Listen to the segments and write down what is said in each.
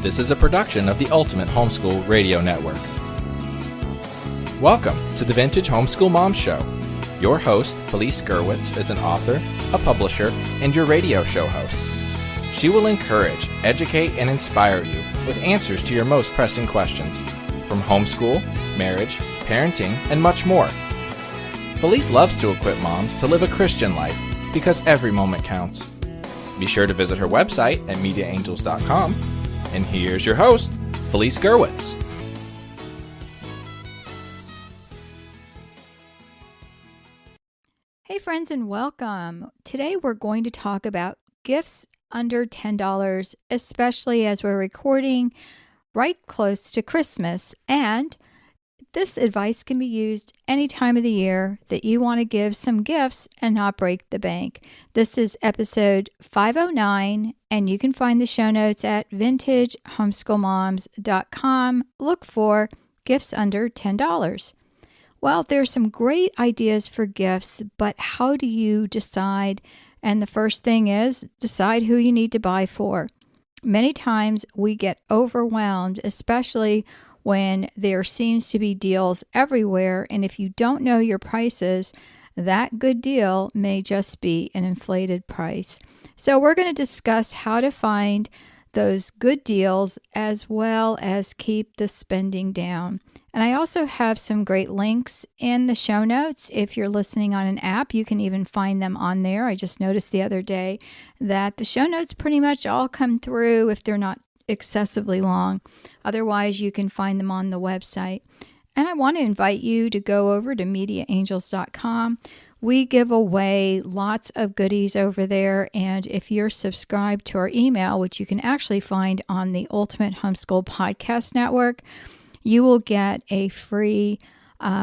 This is a production of the Ultimate Homeschool Radio Network. Welcome to the Vintage Homeschool Mom Show. Your host, Felice Gerwitz, is an author, a publisher, and your radio show host. She will encourage, educate, and inspire you with answers to your most pressing questions from homeschool, marriage, parenting, and much more. Felice loves to equip moms to live a Christian life because every moment counts. Be sure to visit her website at mediaangels.com. And here's your host, Felice Gerwitz. Hey friends, and welcome. Today we're going to talk about gifts under $10, especially as we're recording right close to Christmas. And this advice can be used any time of the year that you want to give some gifts and not break the bank. This is episode 509, and you can find the show notes at vintagehomeschoolmoms.com. Look for gifts under $10. Well, there's some great ideas for gifts, but how do you decide? And the first thing is decide who you need to buy for. Many times we get overwhelmed, especially when there seems to be deals everywhere, and if you don't know your prices, that good deal may just be an inflated price. So we're going to discuss how to find those good deals as well as keep the spending down. And I also have some great links in the show notes. If you're listening on an app, you can even find them on there. I just noticed the other day that the show notes pretty much all come through if they're not excessively long. Otherwise, you can find them on the website. And I want to invite you to go over to mediaangels.com. We give away lots of goodies over there, and if you're subscribed to our email, which you can actually find on the Ultimate Homeschool Podcast Network, you will get a free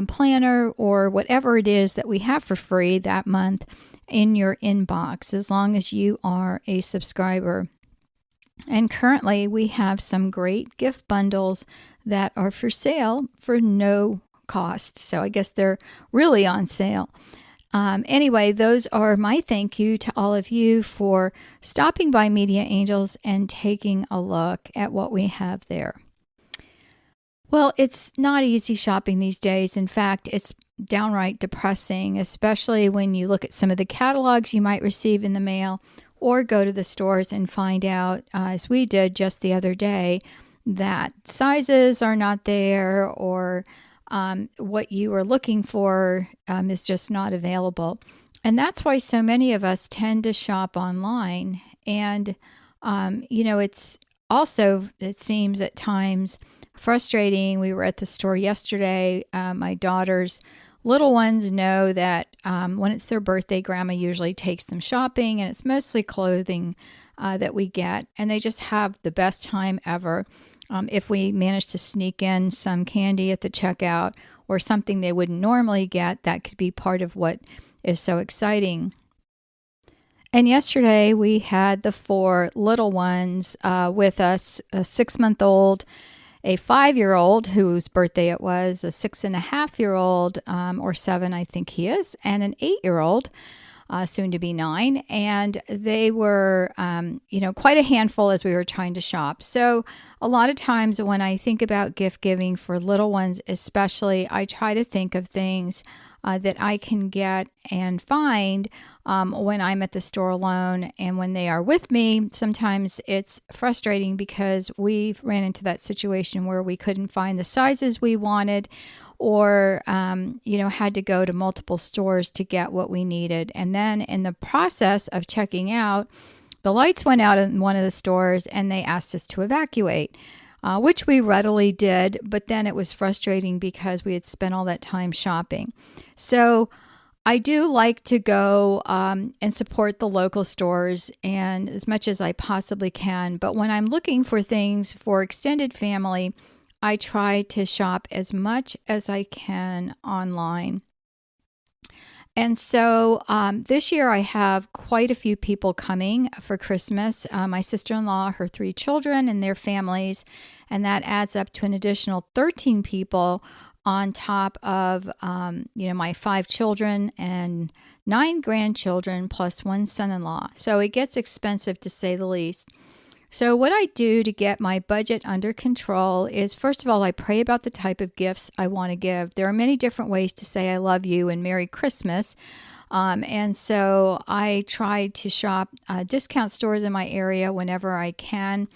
planner or whatever it is that we have for free that month in your inbox, as long as you are a subscriber. And currently, we have some great gift bundles that are for sale for no cost. So I guess they're really on sale. Anyway, those are my thank you to all of you for stopping by Media Angels and taking a look at what we have there. Well, it's not easy shopping these days. In fact, it's downright depressing, especially when you look at some of the catalogs you might receive in the mail or go to the stores and find out, as we did just the other day, that sizes are not there or what you are looking for is just not available. And that's why so many of us tend to shop online. And, it's also, it seems at times frustrating. We were at the store yesterday. My daughter's little ones know that when it's their birthday, Grandma usually takes them shopping, and it's mostly clothing that we get. And they just have the best time ever. If we manage to sneak in some candy at the checkout or something they wouldn't normally get, that could be part of what is so exciting. And yesterday we had the 4 little ones with us, a 6-month-old, a 5-year-old whose birthday it was, a 6.5-year-old, or 7, I think he is, and an 8-year-old, soon to be 9. And they were, quite a handful as we were trying to shop. So a lot of times when I think about gift giving for little ones, especially, I try to think of things that I can get and find when I'm at the store alone. And when they are with me, sometimes it's frustrating because we ran into that situation where we couldn't find the sizes we wanted or, had to go to multiple stores to get what we needed. And then in the process of checking out, the lights went out in one of the stores and they asked us to evacuate, which we readily did. But then it was frustrating because we had spent all that time shopping. So I do like to go and support the local stores and as much as I possibly can. But when I'm looking for things for extended family, I try to shop as much as I can online. And so this year I have quite a few people coming for Christmas. My sister-in-law, her 3 children and their families, and that adds up to an additional 13 people on top of, my 5 children and 9 grandchildren plus 1 son-in-law. So it gets expensive to say the least. So, what I do to get my budget under control is, first of all, I pray about the type of gifts I want to give. There are many different ways to say I love you and Merry Christmas. And so I try to shop discount stores in my area whenever I can.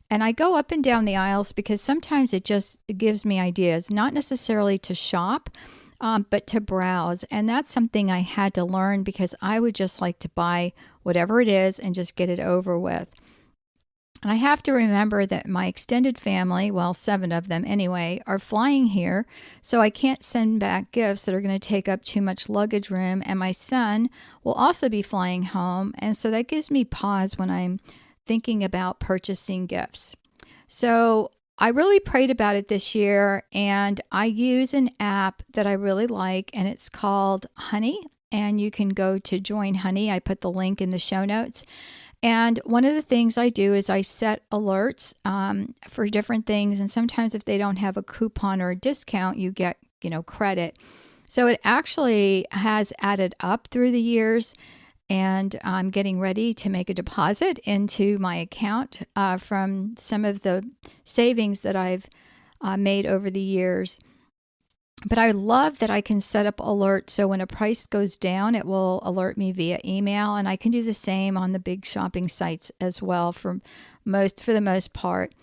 And I go up and down the aisles because sometimes it gives me ideas, not necessarily to shop, but to browse. And that's something I had to learn because I would just like to buy whatever it is and just get it over with. And I have to remember that my extended family, well, 7 of them anyway, are flying here. So I can't send back gifts that are going to take up too much luggage room. And my son will also be flying home. And so that gives me pause when I'm thinking about purchasing gifts. So I really prayed about it this year. And I use an app that I really like. And it's called Honey. And you can go to Join Honey. I put the link in the show notes. And one of the things I do is I set alerts for different things. And sometimes if they don't have a coupon or a discount, you get, credit. So it actually has added up through the years. And I'm getting ready to make a deposit into my account from some of the savings that I've made over the years. But I love that I can set up alerts so when a price goes down, it will alert me via email. And I can do the same on the big shopping sites as well for the most part.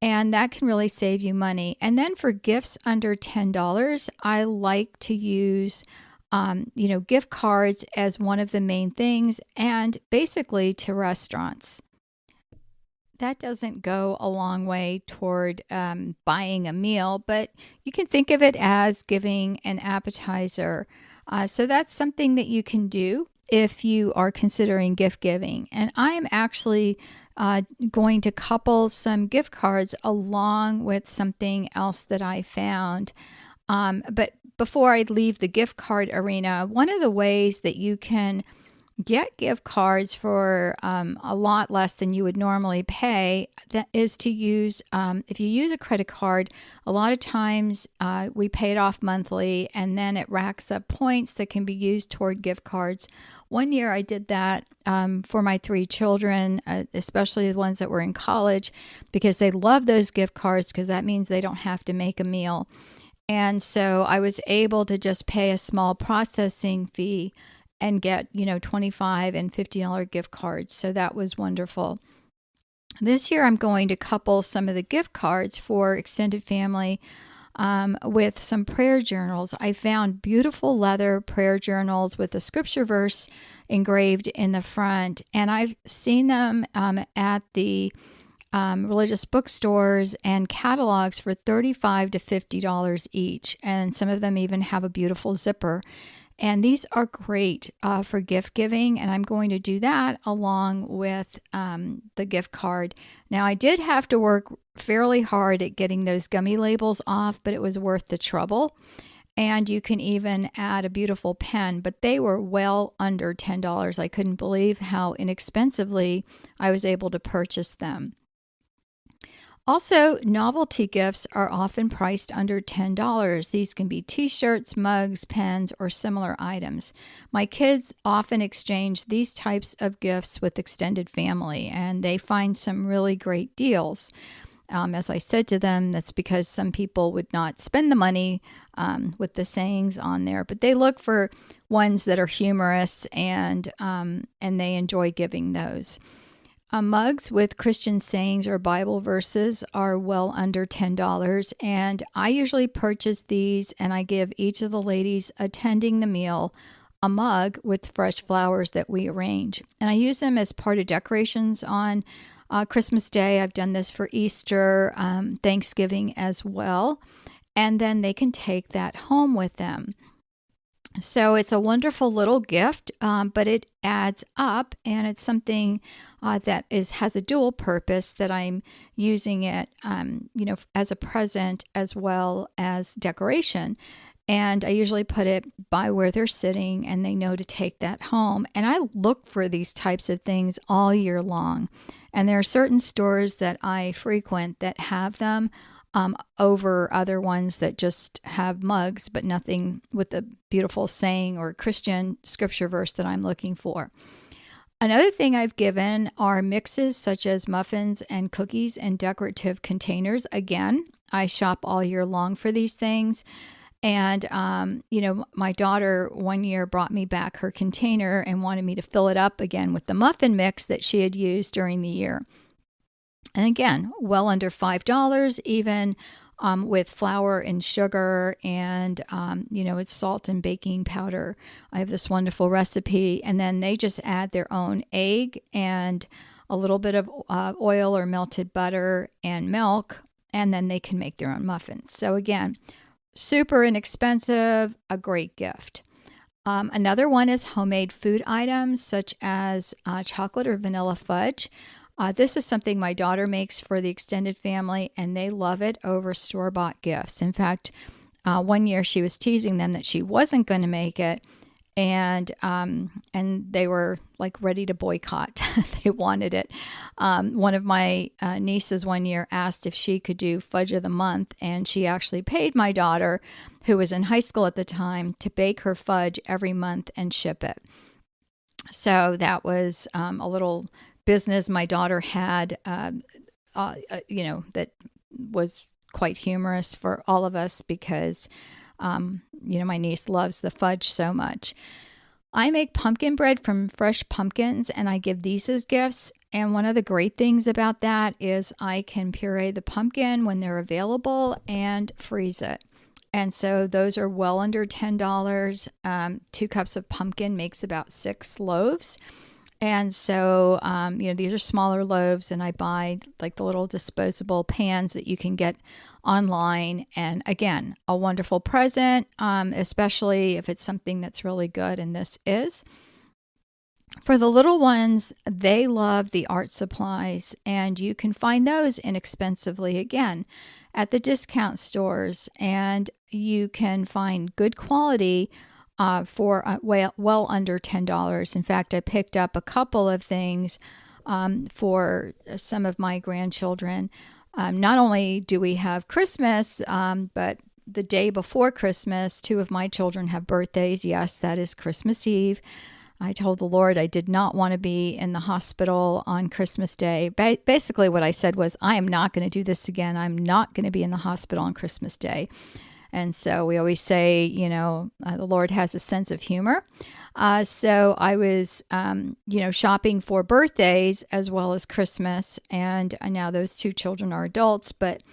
And that can really save you money. And then for gifts under $10, I like to use gift cards as one of the main things, and basically to restaurants. That doesn't go a long way toward buying a meal, but you can think of it as giving an appetizer. So that's something that you can do if you are considering gift giving. And I'm actually going to couple some gift cards along with something else that I found. But before I leave the gift card arena, one of the ways that you can get gift cards for a lot less than you would normally pay, that is to use, if you use a credit card, a lot of times we pay it off monthly and then it racks up points that can be used toward gift cards. One year I did that for my 3 children, especially the ones that were in college, because they love those gift cards because that means they don't have to make a meal. And so I was able to just pay a small processing fee and get, $25 and $50 gift cards. So that was wonderful. This year, I'm going to couple some of the gift cards for extended family with some prayer journals. I found beautiful leather prayer journals with a scripture verse engraved in the front. And I've seen them at the religious bookstores and catalogs for $35 to $50 each. And some of them even have a beautiful zipper. And these are great for gift giving, and I'm going to do that along with the gift card. Now, I did have to work fairly hard at getting those gummy labels off, but it was worth the trouble. And you can even add a beautiful pen, but they were well under $10. I couldn't believe how inexpensively I was able to purchase them. Also, novelty gifts are often priced under $10. These can be t-shirts, mugs, pens, or similar items. My kids often exchange these types of gifts with extended family, and they find some really great deals. As I said to them, that's because some people would not spend the money with the sayings on there, but they look for ones that are humorous, and they enjoy giving those. Mugs with Christian sayings or Bible verses are well under $10, and I usually purchase these and I give each of the ladies attending the meal a mug with fresh flowers that we arrange. And I use them as part of decorations on Christmas Day. I've done this for Easter, Thanksgiving as well, and then they can take that home with them. So it's a wonderful little gift, but it adds up, and it's something that has a dual purpose, that I'm using it, as a present as well as decoration. And I usually put it by where they're sitting, and they know to take that home. And I look for these types of things all year long. And there are certain stores that I frequent that have them over other ones that just have mugs, but nothing with a beautiful saying or Christian scripture verse that I'm looking for. Another thing I've given are mixes such as muffins and cookies in decorative containers. Again, I shop all year long for these things. And, my daughter one year brought me back her container and wanted me to fill it up again with the muffin mix that she had used during the year. And again, well under $5, even with flour and sugar and, it's salt and baking powder. I have this wonderful recipe. And then they just add their own egg and a little bit of oil or melted butter and milk, and then they can make their own muffins. So again, super inexpensive, a great gift. Another one is homemade food items such as chocolate or vanilla fudge. This is something my daughter makes for the extended family, and they love it over store-bought gifts. In fact, one year she was teasing them that she wasn't going to make it, and they were like ready to boycott. They wanted it. One of my nieces one year asked if she could do fudge of the month, and she actually paid my daughter, who was in high school at the time, to bake her fudge every month and ship it. So that was a little business my daughter had, that was quite humorous for all of us because my niece loves the fudge so much. I make pumpkin bread from fresh pumpkins, and I give these as gifts. And one of the great things about that is I can puree the pumpkin when they're available and freeze it. And so those are well under $10. 2 cups of pumpkin makes about 6 loaves. And so, these are smaller loaves, and I buy like the little disposable pans that you can get online. And again, a wonderful present, especially if it's something that's really good, and this is. For the little ones, they love the art supplies, and you can find those inexpensively, again, at the discount stores, and you can find good quality for well under $10. In fact, I picked up a couple of things for some of my grandchildren. Not only do we have Christmas, but the day before Christmas, 2 of my children have birthdays. Yes, that is Christmas Eve. I told the Lord I did not want to be in the hospital on Christmas Day. Basically, what I said was, I am not going to do this again. I'm not going to be in the hospital on Christmas Day. And so we always say, the Lord has a sense of humor. So I was, shopping for birthdays as well as Christmas. And now those 2 children are adults, but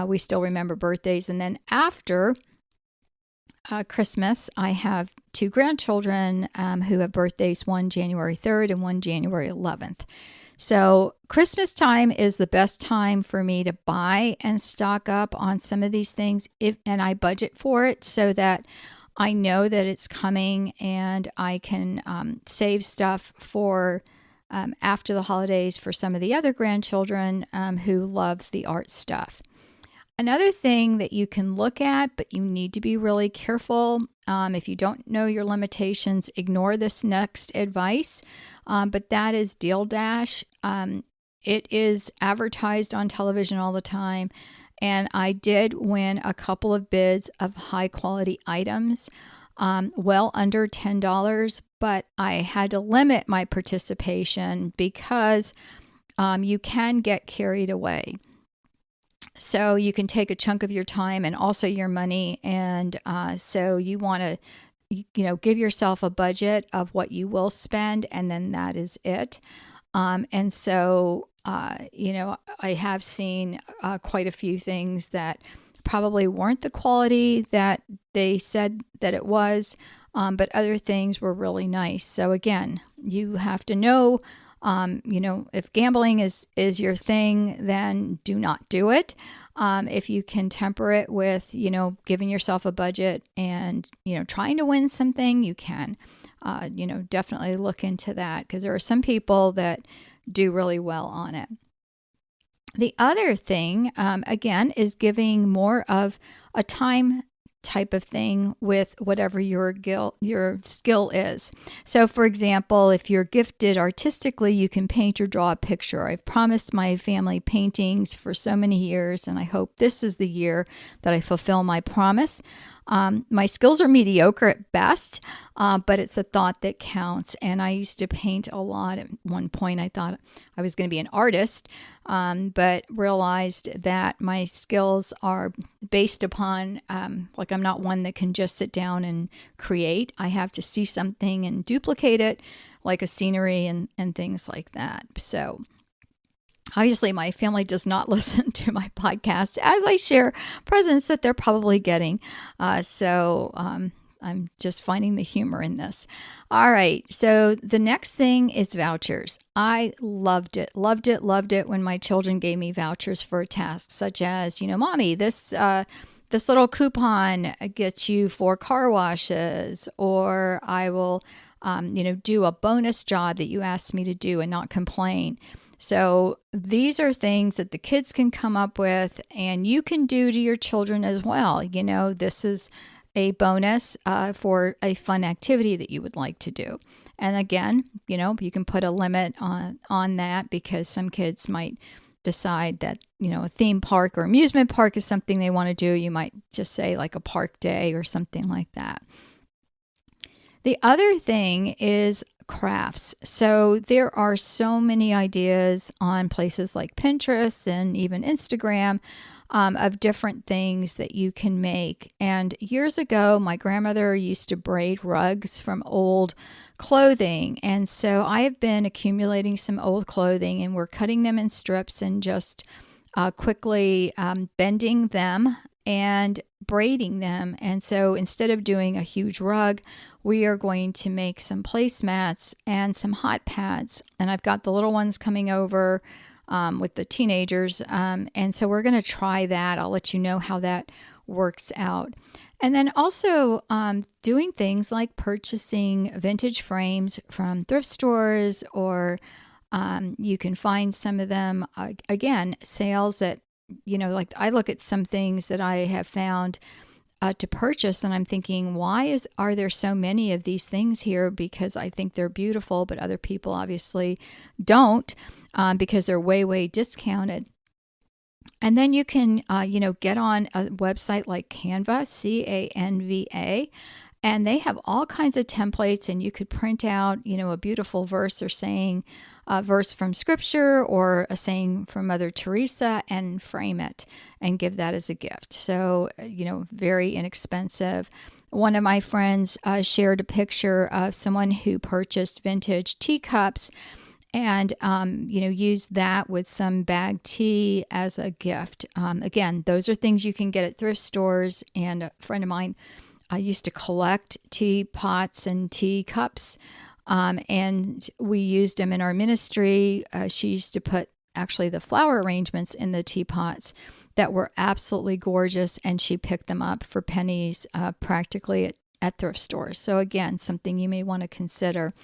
we still remember birthdays. And then after Christmas, I have 2 grandchildren who have birthdays, one January 3rd and one January 11th. So Christmas time is the best time for me to buy and stock up on some of these things, and I budget for it so that I know that it's coming, and I can save stuff for after the holidays for some of the other grandchildren who love the art stuff. Another thing that you can look at, but you need to be really careful. If you don't know your limitations, ignore this next advice. But that is Deal Dash. It is advertised on television all the time. And I did win a couple of bids of high quality items, well under $10. But I had to limit my participation because you can get carried away. So you can take a chunk of your time and also your money. And so you want to, give yourself a budget of what you will spend, and then that is it. And so, I have seen quite a few things that probably weren't the quality that they said that it was, but other things were really nice. So again, you have to know, if gambling is your thing, then do not do it. If you can temper it with, giving yourself a budget and, trying to win something, you can, definitely look into that, because there are some people that do really well on it. The other thing, again, is giving more of a time type of thing with whatever your skill is. So for example, if you're gifted artistically, you can paint or draw a picture. I've promised my family paintings for so many years, and I hope this is the year that I fulfill my promise. My skills are mediocre at best, but it's a thought that counts. And I used to paint a lot. At one point, I thought I was going to be an artist, but realized that my skills are based upon, like I'm not one that can just sit down and create. I have to see something and duplicate it, like a scenery and things like that. So obviously, my family does not listen to my podcast as I share presents that they're probably getting. So I'm just finding the humor in this. All right. So the next thing is vouchers. I loved it when my children gave me vouchers for a task, such as, Mommy, this little coupon gets you 4 car washes, or I will, do a bonus job that you asked me to do and not complain. So these are things that the kids can come up with and you can do to your children as well. This is a bonus for a fun activity that you would like to do. And again, you can put a limit on that, because some kids might decide that, a theme park or amusement park is something they want to do. You might just say like a park day or something like that. The other thing is crafts. So there are so many ideas on places like Pinterest and even Instagram of different things that you can make. And years ago, my grandmother used to braid rugs from old clothing. And so I have been accumulating some old clothing, and we're cutting them in strips and just quickly bending them and braiding them. And so instead of doing a huge rug, we are going to make some placemats and some hot pads. And I've got the little ones coming over with the teenagers. And so we're going to try that. I'll let you know how that works out. And then also doing things like purchasing vintage frames from thrift stores, or you can find some of them, again, sales that, like I look at some things that I have found to purchase, and I'm thinking, why are there so many of these things here? Because I think they're beautiful, but other people obviously don't, because they're way, way discounted. And then you can, get on a website like Canva, Canva, and they have all kinds of templates, and you could print out, a beautiful verse or saying, a verse from scripture or a saying from Mother Teresa, and frame it and give that as a gift. So, very inexpensive. One of my friends shared a picture of someone who purchased vintage teacups and, used that with some bagged tea as a gift. Again, those are things you can get at thrift stores. And a friend of mine used to collect teapots and teacups. And we used them in our ministry. She used to put actually the flower arrangements in the teapots that were absolutely gorgeous, and she picked them up for pennies practically at thrift stores. So again, something you may want to consider.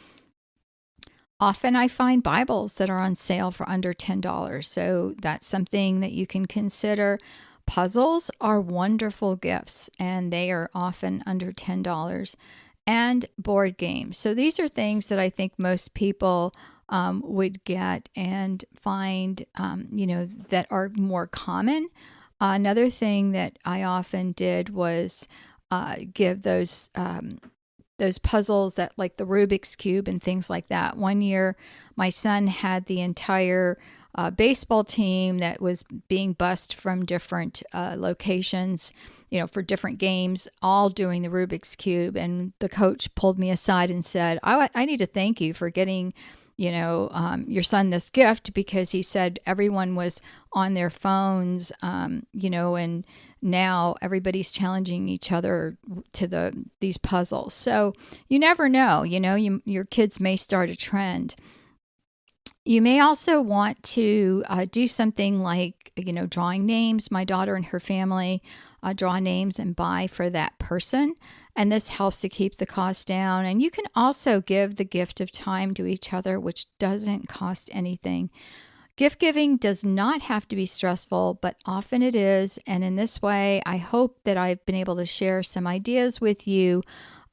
Often I find Bibles that are on sale for under $10. So that's something that you can consider. Puzzles are wonderful gifts, and they are often under $10. And board games. So these are things that I think most people would get and find, that are more common. Another thing that I often did was give those puzzles that, like the Rubik's Cube and things like that. One year, my son had the entire baseball team that was being bussed from different locations, for different games, all doing the Rubik's Cube. And the coach pulled me aside and said, I need to thank you for getting, your son this gift, because he said everyone was on their phones, and now everybody's challenging each other to these puzzles. So you never know, your kids may start a trend. You may also want to do something like, drawing names. My daughter and her family draw names and buy for that person. And this helps to keep the cost down. And you can also give the gift of time to each other, which doesn't cost anything. Gift giving does not have to be stressful, but often it is. And in this way, I hope that I've been able to share some ideas with you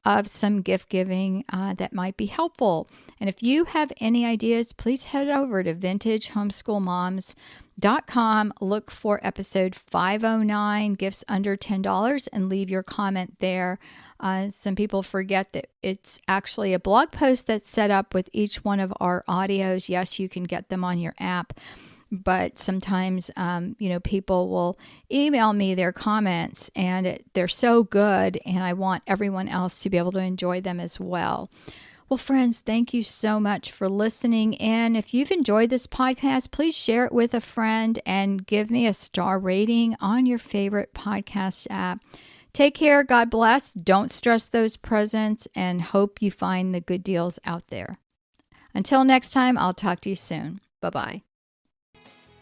of some gift giving that might be helpful. And if you have any ideas, please head over to vintageHomeschoolMoms.com homeschoolmomshow.com. Look for episode 509, Gifts Under $10, and leave your comment there. Some people forget that it's actually a blog post that's set up with each one of our audios. Yes, you can get them on your app, but sometimes, people will email me their comments, and they're so good, and I want everyone else to be able to enjoy them as well. Well, friends, thank you so much for listening. And if you've enjoyed this podcast, please share it with a friend and give me a star rating on your favorite podcast app. Take care. God bless. Don't stress those presents, and hope you find the good deals out there. Until next time, I'll talk to you soon. Bye-bye.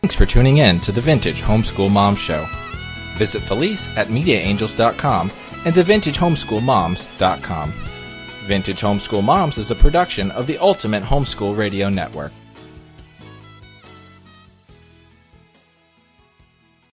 Thanks for tuning in to the Vintage Homeschool Mom Show. Visit Felice at MediaAngels.com and TheVintageHomeschoolMoms.com. Vintage Homeschool Moms is a production of the Ultimate Homeschool Radio Network.